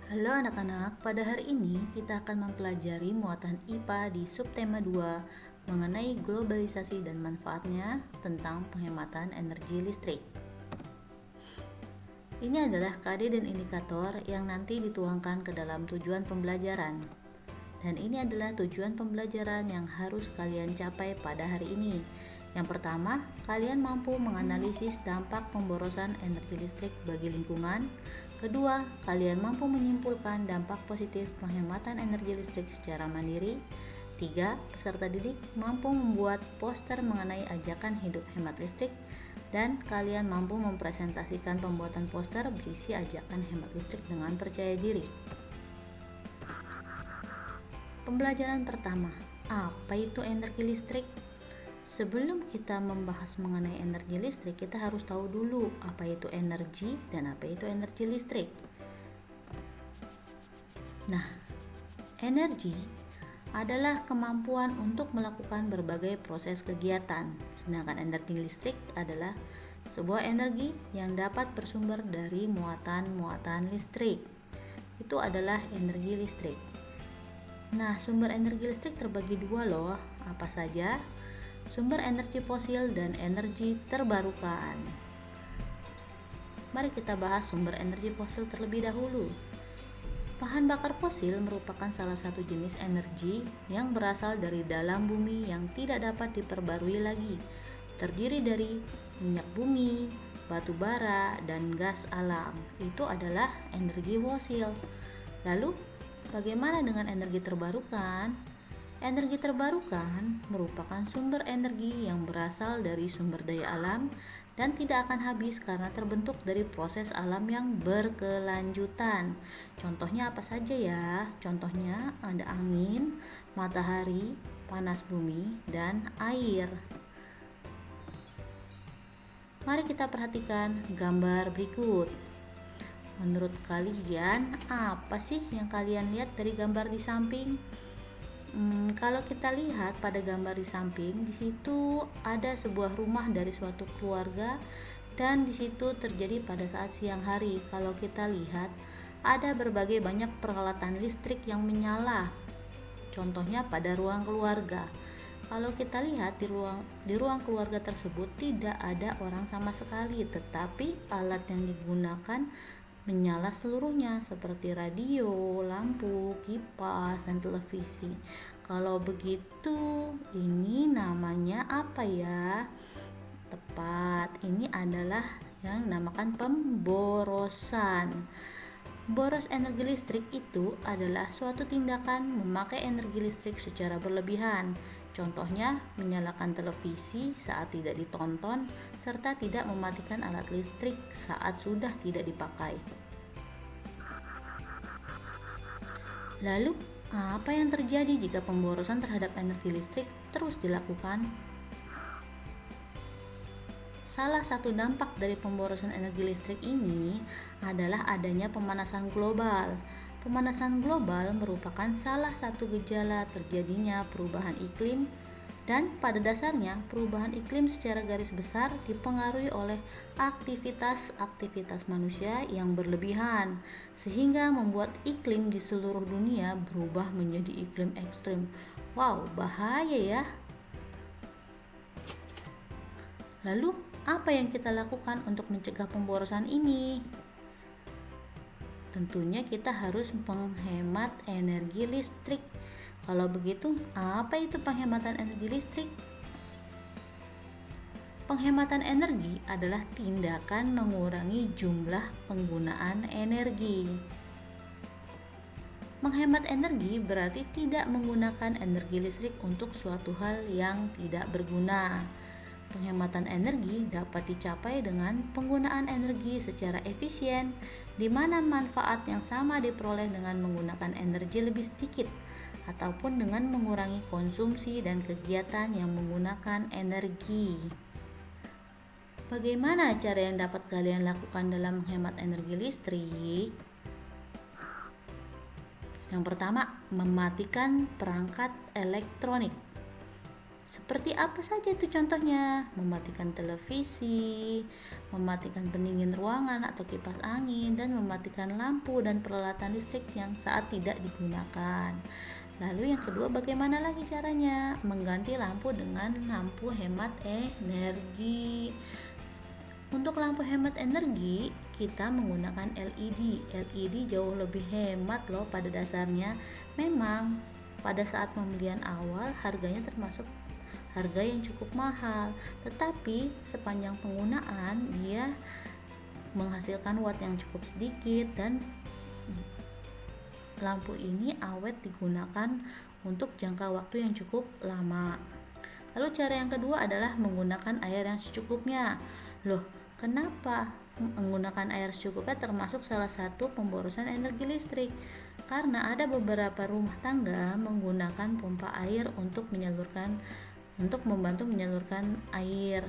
Halo anak-anak, pada hari ini kita akan mempelajari muatan IPA di subtema 2 mengenai globalisasi dan manfaatnya tentang penghematan energi listrik. Ini adalah KD dan indikator yang nanti dituangkan ke dalam tujuan pembelajaran. Dan ini adalah tujuan pembelajaran yang harus kalian capai pada hari ini. Yang pertama, kalian mampu menganalisis dampak pemborosan energi listrik bagi lingkungan. Kedua, kalian mampu menyimpulkan dampak positif penghematan energi listrik secara mandiri. Tiga, peserta didik mampu membuat poster mengenai ajakan hidup hemat listrik. Dan kalian mampu mempresentasikan pembuatan poster berisi ajakan hemat listrik dengan percaya diri. Pembelajaran pertama, apa itu energi listrik? Sebelum kita membahas mengenai energi listrik, kita harus tahu dulu apa itu energi dan apa itu energi listrik. Nah, energi adalah kemampuan untuk melakukan berbagai proses kegiatan, sedangkan energi listrik adalah sebuah energi yang dapat bersumber dari muatan-muatan listrik. Itu adalah energi listrik. Nah, sumber energi listrik terbagi dua loh. Apa saja? Sumber energi fosil dan energi terbarukan. Mari kita bahas sumber energi fosil terlebih dahulu. Bahan bakar fosil merupakan salah satu jenis energi yang berasal dari dalam bumi yang tidak dapat diperbarui lagi. Terdiri dari minyak bumi, batu bara, dan gas alam. Itu adalah energi fosil. Lalu, bagaimana dengan energi terbarukan? Energi terbarukan merupakan sumber energi yang berasal dari sumber daya alam dan tidak akan habis karena terbentuk dari proses alam yang berkelanjutan. Contohnya apa saja ya? Contohnya ada angin, matahari, panas bumi, dan air. Mari kita perhatikan gambar berikut. Menurut kalian, apa sih yang kalian lihat dari gambar di samping? Kalau kita lihat pada gambar di samping, di situ ada sebuah rumah dari suatu keluarga dan di situ terjadi pada saat siang hari. Kalau kita lihat, ada berbagai banyak peralatan listrik yang menyala. Contohnya pada ruang keluarga. Kalau kita lihat di ruang keluarga tersebut tidak ada orang sama sekali, tetapi alat yang digunakan menyala seluruhnya seperti radio, lampu, kipas, dan televisi. Kalau begitu, ini namanya apa ya? Tepat, ini adalah yang dinamakan pemborosan. Boros energi listrik itu adalah suatu tindakan memakai energi listrik secara berlebihan. Contohnya, menyalakan televisi saat tidak ditonton, serta tidak mematikan alat listrik saat sudah tidak dipakai. Lalu, apa yang terjadi jika pemborosan terhadap energi listrik terus dilakukan? Salah satu dampak dari pemborosan energi listrik ini adalah adanya pemanasan global. Pemanasan global merupakan salah satu gejala terjadinya perubahan iklim dan pada dasarnya perubahan iklim secara garis besar dipengaruhi oleh aktivitas-aktivitas manusia yang berlebihan sehingga membuat iklim di seluruh dunia berubah menjadi iklim ekstrim. Wow, bahaya ya. Lalu, apa yang kita lakukan untuk mencegah pemborosan ini? Tentunya kita harus menghemat energi listrik. Kalau begitu, apa itu penghematan energi listrik? Penghematan energi adalah tindakan mengurangi jumlah penggunaan energi. Menghemat energi berarti tidak menggunakan energi listrik untuk suatu hal yang tidak berguna. Penghematan energi dapat dicapai dengan penggunaan energi secara efisien, di mana manfaat yang sama diperoleh dengan menggunakan energi lebih sedikit, ataupun dengan mengurangi konsumsi dan kegiatan yang menggunakan energi. Bagaimana cara yang dapat kalian lakukan dalam menghemat energi listrik? Yang pertama, mematikan perangkat elektronik. Seperti apa saja itu contohnya? Mematikan televisi, mematikan pendingin ruangan atau kipas angin, dan mematikan lampu dan peralatan listrik yang saat tidak digunakan. Lalu yang kedua, bagaimana lagi caranya? Mengganti lampu dengan lampu hemat energi. Untuk lampu hemat energi, kita menggunakan LED. LED jauh lebih hemat loh pada dasarnya. Memang pada saat pembelian awal harganya termasuk harga yang cukup mahal, tetapi sepanjang penggunaan dia menghasilkan watt yang cukup sedikit dan lampu ini awet digunakan untuk jangka waktu yang cukup lama. Lalu cara yang kedua adalah menggunakan air yang secukupnya. Loh, kenapa menggunakan air secukupnya termasuk salah satu pemborosan energi listrik? Karena ada beberapa rumah tangga menggunakan pompa air untuk membantu menyalurkan air.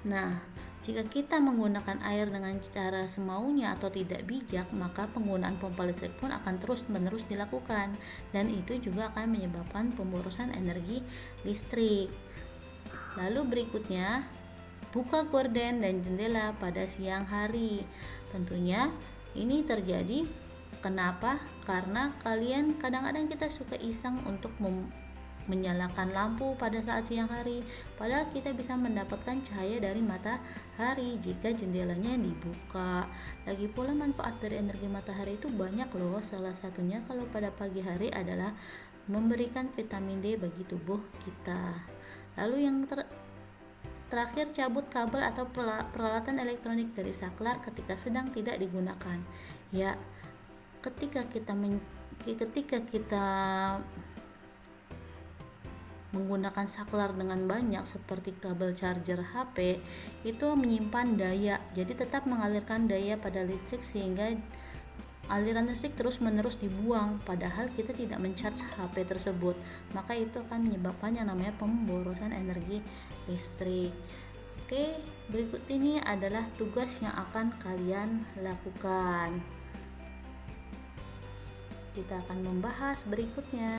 Nah, jika kita menggunakan air dengan cara semaunya atau tidak bijak, maka penggunaan pompa listrik pun akan terus-menerus dilakukan, dan itu juga akan menyebabkan pemborosan energi listrik. Lalu berikutnya, buka gorden dan jendela pada siang hari. Tentunya ini terjadi kenapa? Karena kadang-kadang kita suka iseng untuk menyalakan lampu pada saat siang hari, padahal kita bisa mendapatkan cahaya dari matahari jika jendelanya dibuka. Lagi pula manfaat dari energi matahari itu banyak loh. Salah satunya kalau pada pagi hari adalah memberikan vitamin D bagi tubuh kita. Lalu yang terakhir, cabut kabel atau peralatan elektronik dari saklar ketika sedang tidak digunakan. Ya, ketika kita menggunakan saklar dengan banyak seperti kabel charger HP, itu menyimpan daya, jadi tetap mengalirkan daya pada listrik sehingga aliran listrik terus-menerus dibuang padahal kita tidak mencharge HP tersebut, maka itu akan menyebabkan yang namanya pemborosan energi listrik. Oke, berikut ini adalah tugas yang akan kalian lakukan. Kita akan membahas berikutnya.